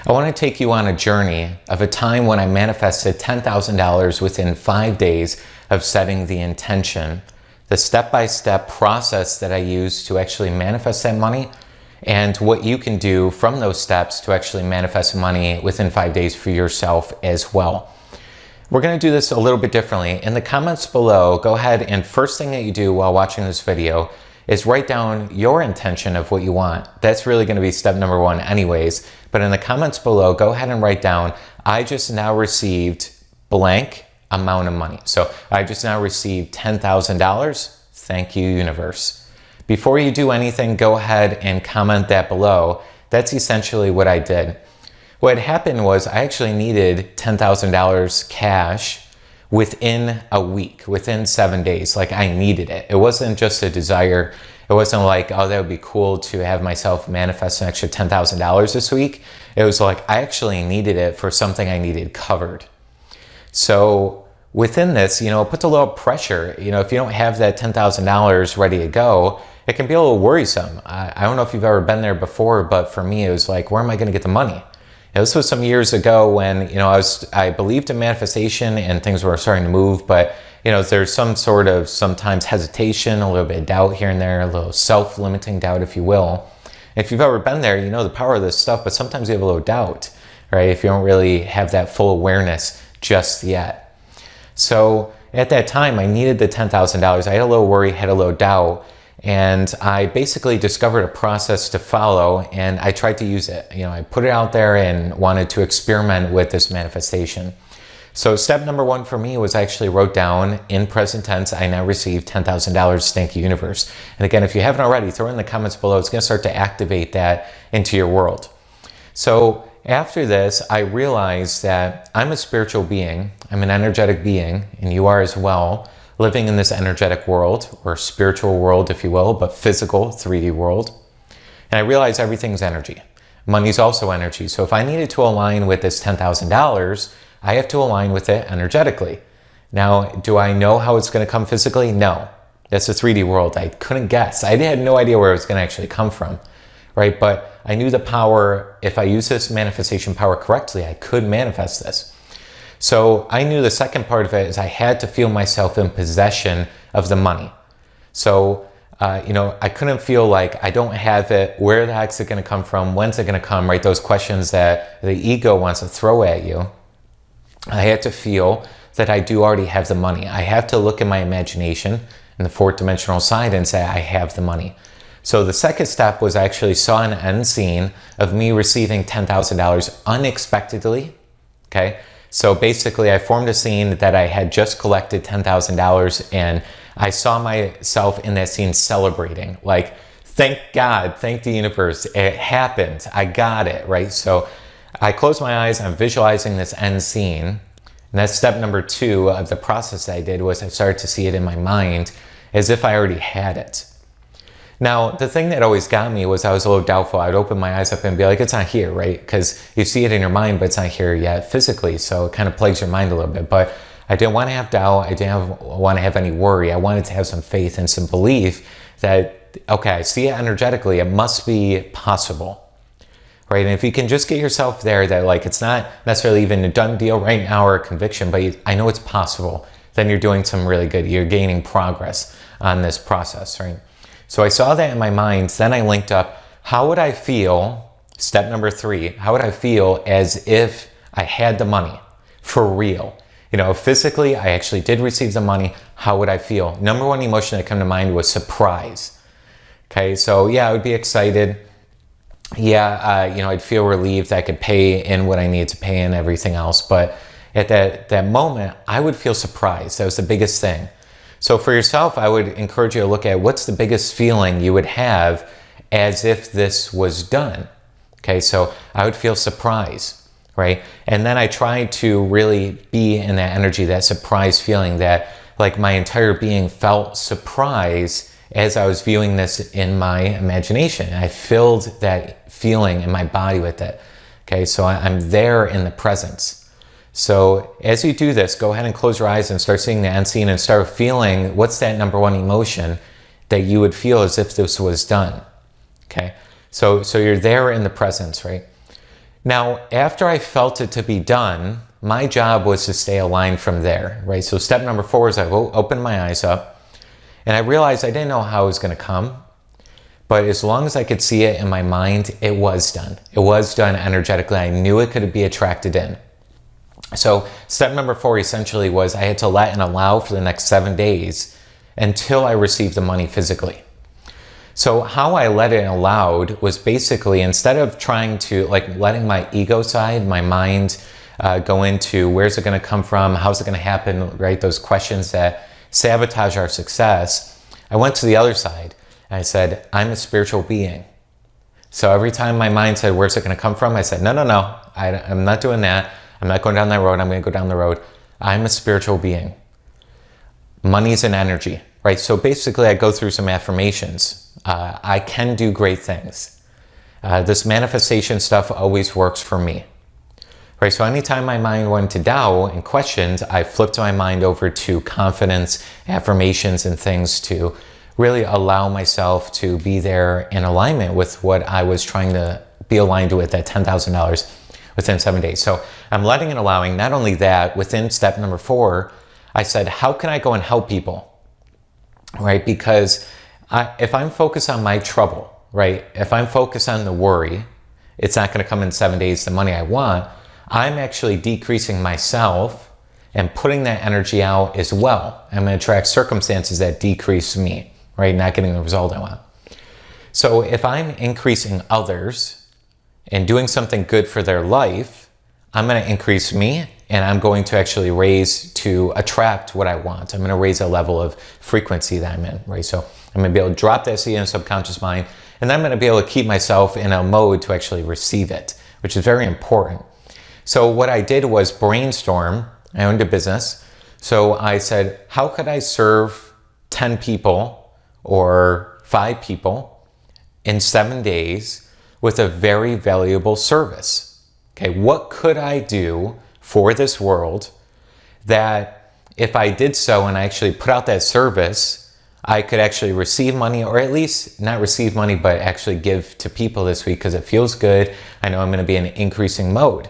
I want to take you on a journey of a time when I manifested $10,000 within 5 days of setting the intention, the step-by-step process that I use to actually manifest that money, and what you can do from those steps to actually manifest money within 5 days for yourself as well. We're going to do this a little bit differently. In the comments below, go ahead and first thing that you do while watching this video is write down your intention of what you want. That's really going to be step number one anyways. But in the comments below, go ahead and write down, I just now received blank amount of money. So I just now received $10,000. Thank you, universe. Before you do anything, go ahead and comment that below. That's essentially what I did. What happened was I actually needed $10,000 cash within a week, within 7 days. Like, I needed it. It wasn't just a desire. It wasn't like, oh, that would be cool to have myself manifest an extra $10,000 this week. It was like, I actually needed it for something I needed covered. So within this, it puts a little pressure. If you don't have that $10,000 ready to go, it can be a little worrisome. I don't know if you've ever been there before, but for me, it was like, where am I going to get the money? This was some years ago when, I believed in manifestation and things were starting to move, but, there's some sort of sometimes hesitation, a little bit of doubt here and there, a little self-limiting doubt, if you will. If you've ever been there, you know the power of this stuff, but sometimes you have a little doubt, right? If you don't really have that full awareness just yet. So at that time, I needed the $10,000. I had a little worry, had a little doubt, and I basically discovered a process to follow, and I tried to use it. I put it out there and wanted to experiment with this manifestation. So step number one for me was I actually wrote down in present tense, I now received $10,000, thank you, universe. And again, if you haven't already, throw in the comments below. It's going to start to activate that into your world. So after this, I realized that I'm a spiritual being. I'm an energetic being, and you are as well, living in this energetic world, or spiritual world, if you will, but physical, 3D world. And I realized everything's energy. Money's also energy. So if I needed to align with this $10,000, I have to align with it energetically. Now, do I know how it's going to come physically? No. That's a 3D world. I couldn't guess. I had no idea where it was going to actually come from, right? But I knew the power. If I use this manifestation power correctly, I could manifest this. So I knew the second part of it is I had to feel myself in possession of the money. So, I couldn't feel like I don't have it. Where the heck's it going to come from? When's it going to come, right? Those questions that the ego wants to throw at you. I had to feel that I do already have the money. I have to look at my imagination in the fourth dimensional side and say, I have the money. So the second step was I actually saw an end scene of me receiving $10,000 unexpectedly. Okay. So basically I formed a scene that I had just collected $10,000, and I saw myself in that scene celebrating, like, thank God, thank the universe. It happened. I got it. Right. So I closed my eyes. I'm visualizing this end scene. And that's step number two of the process that I did, was I started to see it in my mind as if I already had it. Now, the thing that always got me was I was a little doubtful. I'd open my eyes up and be like, it's not here, right? Because you see it in your mind, but it's not here yet physically. So it kind of plagues your mind a little bit. But I didn't want to have doubt. I didn't want to have any worry. I wanted to have some faith and some belief that, okay, I see it energetically. It must be possible. Right? And if you can just get yourself there, that like, it's not necessarily even a done deal right now or a conviction, but I know it's possible, then you're doing some really good. You're gaining progress on this process, right? So I saw that in my mind. Then I linked up, how would I feel, step number three, how would I feel as if I had the money for real? Physically, I actually did receive the money. How would I feel? Number one emotion that came to mind was surprise. Okay, so yeah, I would be excited. Yeah, I'd feel relieved that I could pay in what I needed to pay in, everything else. But at that moment, I would feel surprised. That was the biggest thing. So for yourself, I would encourage you to look at what's the biggest feeling you would have as if this was done. Okay, so I would feel surprise, right? And then I tried to really be in that energy, that surprise feeling, that like my entire being felt surprise as I was viewing this in my imagination. I filled that feeling in my body with it. Okay, so I'm there in the presence. So as you do this, go ahead and close your eyes and start seeing the end scene and start feeling what's that number one emotion that you would feel as if this was done. Okay, so you're there in the presence, right? Now, after I felt it to be done, my job was to stay aligned from there, right? So step number 4 is I opened my eyes up and I realized I didn't know how it was going to come, but as long as I could see it in my mind, it was done. It was done energetically. I knew it could be attracted in. So step number 4 essentially was I had to let and allow for the next 7 days until I received the money physically. So how I let it and allowed was basically, instead of trying to letting my ego side, my mind go into where's it going to come from, how's it going to happen, right? Those questions that sabotage our success. I went to the other side and I said, I'm a spiritual being. So every time my mind said, where's it going to come from? I said, no, I'm not doing that. I'm not going down that road. I'm going to go down the road. I'm a spiritual being. Money's an energy, right? So basically I go through some affirmations. I can do great things. This manifestation stuff always works for me, right? So anytime my mind went to doubt and questions, I flipped my mind over to confidence, affirmations, and things to really allow myself to be there in alignment with what I was trying to be aligned with, at $10,000 within 7 days. So I'm letting and allowing. Not only that, within step number 4, I said, how can I go and help people, right? Because if I'm focused on my trouble, right? If I'm focused on the worry, it's not going to come in 7 days, the money I want. I'm actually decreasing myself and putting that energy out as well. I'm going to attract circumstances that decrease me, right? Not getting the result I want. So if I'm increasing others and doing something good for their life, I'm going to increase me, and I'm going to actually raise to attract what I want. I'm going to raise a level of frequency that I'm in, right? So I'm going to be able to drop that seed in the subconscious mind, and then I'm going to be able to keep myself in a mode to actually receive it, which is very important. So what I did was brainstorm. I owned a business. So I said, how could I serve 10 people or 5 people in 7 days with a very valuable service? Okay, what could I do for this world that if I did so and I actually put out that service, I could actually receive money, or at least not receive money, but actually give to people this week because it feels good. I know I'm going to be in an increasing mode.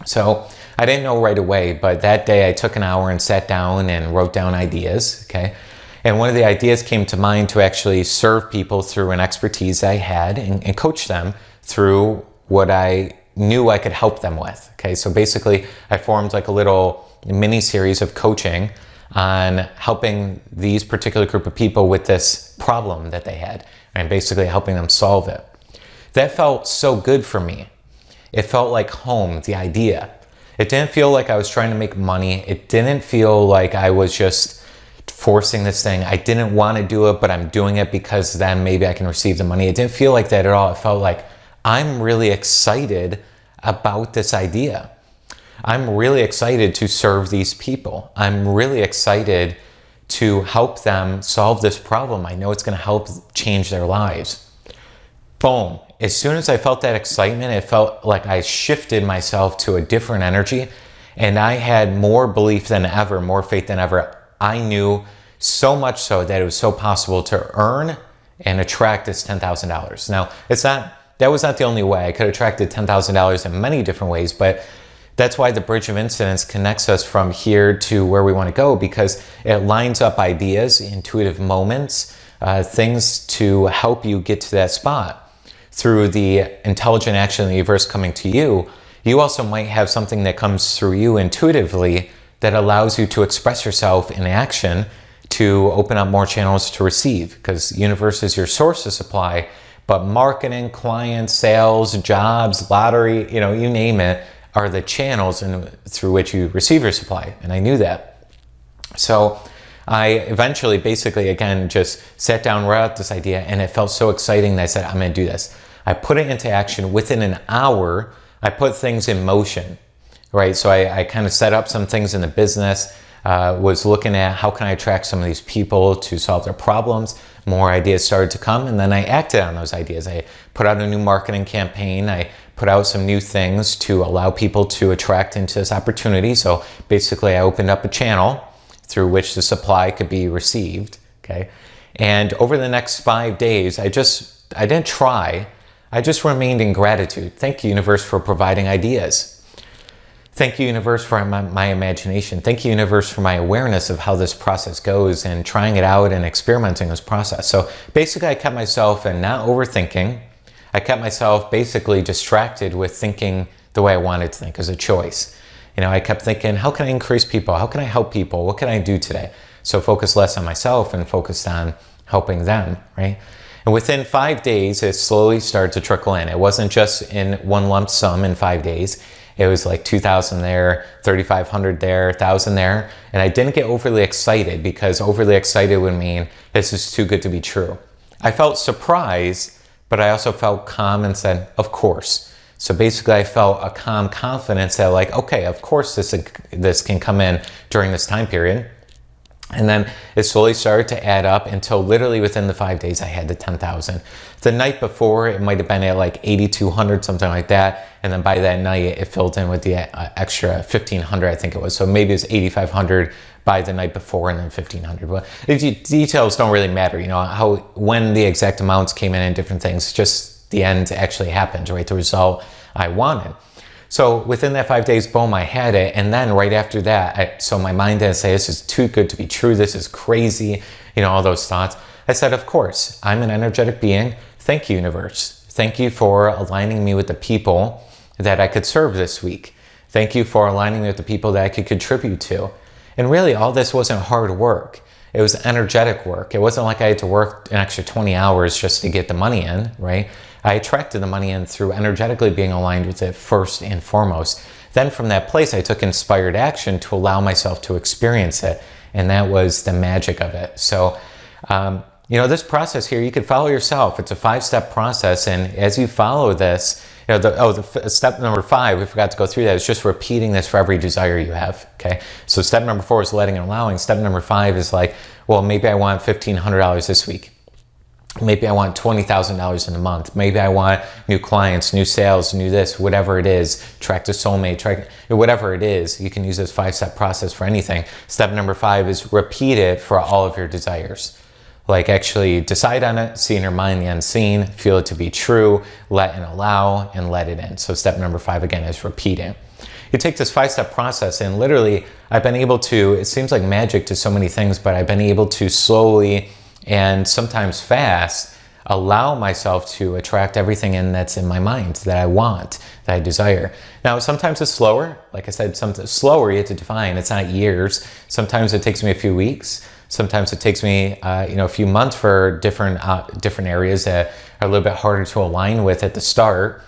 So I didn't know right away, but that day I took an hour and sat down and wrote down ideas, okay? And one of the ideas came to mind to actually serve people through an expertise I had and coach them through what I knew I could help them with, okay? So basically I formed like a little mini series of coaching on helping these particular group of people with this problem that they had, and basically helping them solve it. That felt so good for me. It felt like home, the idea. It didn't feel like I was trying to make money. It didn't feel like I was just forcing this thing. I didn't want to do it, but I'm doing it because then maybe I can receive the money. It didn't feel like that at all. It felt like I'm really excited about this idea. I'm really excited to serve these people. I'm really excited to help them solve this problem. I know it's going to help change their lives. Boom. As soon as I felt that excitement, it felt like I shifted myself to a different energy, and I had more belief than ever, more faith than ever. I knew so much so that it was so possible to earn and attract this $10,000. Now, that was not the only way. I could have attracted $10,000 in many different ways, but that's why the bridge of incidents connects us from here to where we want to go, because it lines up ideas, intuitive moments, things to help you get to that spot. Through the intelligent action of the universe coming to you, you also might have something that comes through you intuitively that allows you to express yourself in action to open up more channels to receive, because the universe is your source of supply, but marketing, clients, sales, jobs, lottery, you name it, are the channels through which you receive your supply. And I knew that. So I eventually basically, again, just sat down, wrote out this idea, and it felt so exciting that I said, I'm going to do this. I put it into action. Within an hour, I put things in motion, right? So I kind of set up some things in the business, was looking at how can I attract some of these people to solve their problems. More ideas started to come, and then I acted on those ideas. I put out a new marketing campaign. I put out some new things to allow people to attract into this opportunity. So basically, I opened up a channel through which the supply could be received, okay? And over the next 5 days, I didn't try. I just remained in gratitude. Thank you, universe, for providing ideas. Thank you, universe, for my imagination. Thank you, universe, for my awareness of how this process goes and trying it out and experimenting this process. So basically, I kept myself in not overthinking. I kept myself basically distracted with thinking the way I wanted to think as a choice. I kept thinking, how can I increase people? How can I help people? What can I do today? So focus less on myself and focused on helping them, right? And within 5 days, it slowly started to trickle in. It wasn't just in one lump sum in 5 days. It was like 2,000 there, 3,500 there, 1,000 there. And I didn't get overly excited because overly excited would mean this is too good to be true. I felt surprised, but I also felt calm and said, of course. So basically I felt a calm confidence that like, okay, of course this can come in during this time period. And then it slowly started to add up until literally within the 5 days I had the 10,000. The night before it might have been at like 8,200, something like that. And then by that night it filled in with the extra 1,500, I think it was. So maybe it was 8,500 by the night before and then 1,500. But the details don't really matter, when the exact amounts came in and different things, just the end actually happened, right? The result I wanted. So within that 5 days, boom, I had it. And then right after that, so my mind didn't say, this is too good to be true. This is crazy. All those thoughts. I said, of course, I'm an energetic being. Thank you, universe. Thank you for aligning me with the people that I could serve this week. Thank you for aligning me with the people that I could contribute to. And really, all this wasn't hard work. It was energetic work. It wasn't like I had to work an extra 20 hours just to get the money in, right? I attracted the money in through energetically being aligned with it first and foremost. Then from that place, I took inspired action to allow myself to experience it. And that was the magic of it. So, this process here, you could follow yourself. It's a 5-step process. And as you follow this, step number 5, we forgot to go through that, is just repeating this for every desire you have, okay? So step number 4 is letting and allowing. Step number 5 is like, well, maybe I want $1,500 this week. Maybe I want $20,000 in a month. Maybe I want new clients, new sales, new this, whatever it is, track the soulmate, whatever it is. You can use this 5-step process for anything. Step number 5 is repeat it for all of your desires. Like actually decide on it, see in your mind the unseen, feel it to be true, let and allow, and let it in. So step number 5 again is repeat it. You take this 5-step process and literally I've been able to, it seems like magic to so many things, but I've been able to slowly and sometimes fast allow myself to attract everything in that's in my mind that I want, that I desire. Now, sometimes it's slower. Like I said, sometimes slower you have to define. It's not years. Sometimes it takes me a few weeks. Sometimes it takes me, a few months for different areas that are a little bit harder to align with at the start.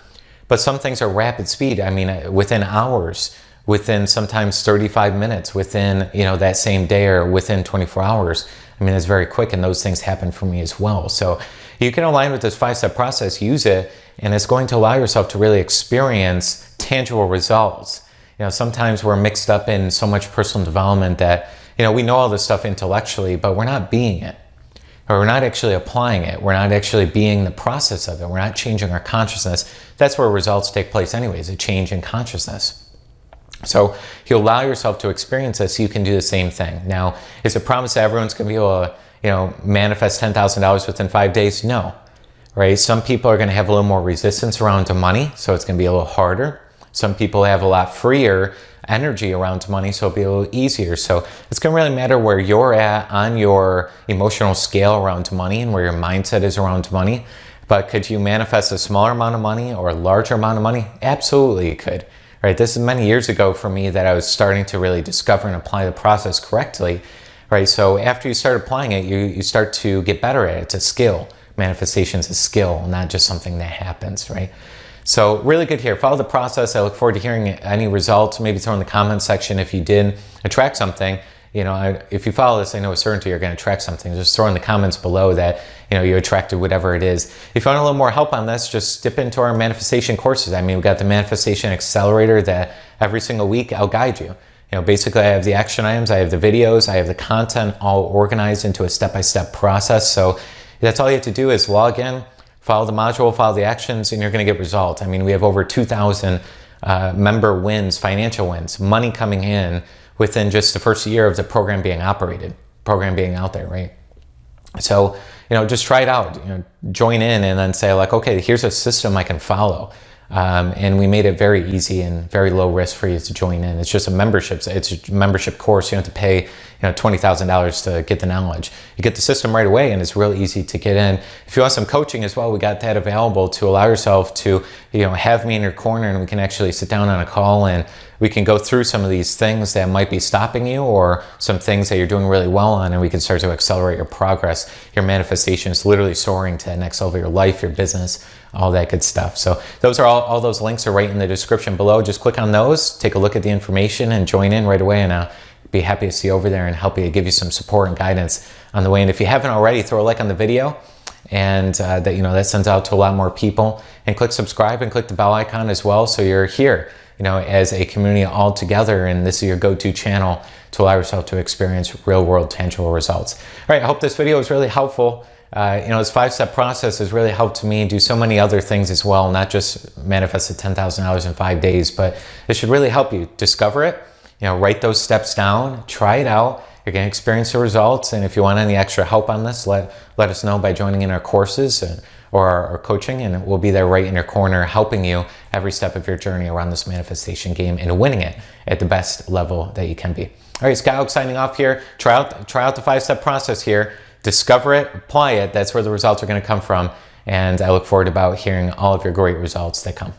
But some things are rapid speed. I mean, within hours, within sometimes 35 minutes, within, that same day or within 24 hours. I mean, it's very quick and those things happen for me as well. So you can align with this 5-step process, use it, and it's going to allow yourself to really experience tangible results. Sometimes we're mixed up in so much personal development that, we know all this stuff intellectually, but we're not being it. Or we're not actually applying it. We're not actually being the process of it. We're not changing our consciousness. That's where results take place anyways, a change in consciousness. So you allow yourself to experience this, you can do the same thing. Now, is it promised that everyone's going to be able to, manifest $10,000 within 5 days? No, right? Some people are going to have a little more resistance around money, so it's going to be a little harder. Some people have a lot freer energy around money, so it'll be a little easier. So it's going to really matter where you're at on your emotional scale around money and where your mindset is around money. But could you manifest a smaller amount of money or a larger amount of money? Absolutely you could. Right, this is many years ago for me that I was starting to really discover and apply the process correctly. Right, so after you start applying it, you start to get better at it. It's a skill. Manifestation is a skill, not just something that happens, right? So really good here. Follow the process. I look forward to hearing any results. Maybe throw in the comments section if you did attract something. If you follow this, I know with certainty you're going to attract something. Just throw in the comments below that, you attracted whatever it is. If you want a little more help on this, just dip into our manifestation courses. I mean, we've got the Manifestation Accelerator that every single week I'll guide you. Basically I have the action items, I have the videos, I have the content all organized into a step-by-step process. So that's all you have to do is log in, follow the module, follow the actions, and you're going to get results. I mean, we have over 2,000 member wins, financial wins, money coming in within just the first year of the program being operated, program being out there, right? So just try it out. Join in and then say like, okay, here's a system I can follow. And we made it very easy and very low risk for you to join in. It's just a membership. It's a membership course. You don't have to pay $20,000 to get the knowledge. You get the system right away, and it's real easy to get in. If you want some coaching as well, we got that available to allow yourself to have me in your corner, and we can actually sit down on a call and we can go through some of these things that might be stopping you, or some things that you're doing really well on, and we can start to accelerate your progress, your manifestations, literally soaring to the next level of your life, your business, all that good stuff. So those are all those links are right in the description below. Just click on those, take a look at the information, and join in right away, and I'll be happy to see you over there and help you, give you some support and guidance on the way. And if you haven't already, throw a like on the video, and that sends out to a lot more people. And click subscribe and click the bell icon as well, so you're here as a community all together, and this is your go-to channel to allow yourself to experience real-world tangible results. All right, I hope this video was really helpful. This 5-step process has really helped me do so many other things as well, not just manifest the $10,000 in 5 days, but it should really help you discover it. Write those steps down, try it out. You're going to experience the results, and if you want any extra help on this, let us know by joining in our courses or our coaching, and we'll be there right in your corner helping you every step of your journey around this manifestation game and winning it at the best level that you can be. All right, Haug signing off here. Try out the 5-step process here. Discover it, apply it. That's where the results are going to come from, and I look forward to hearing all of your great results that come.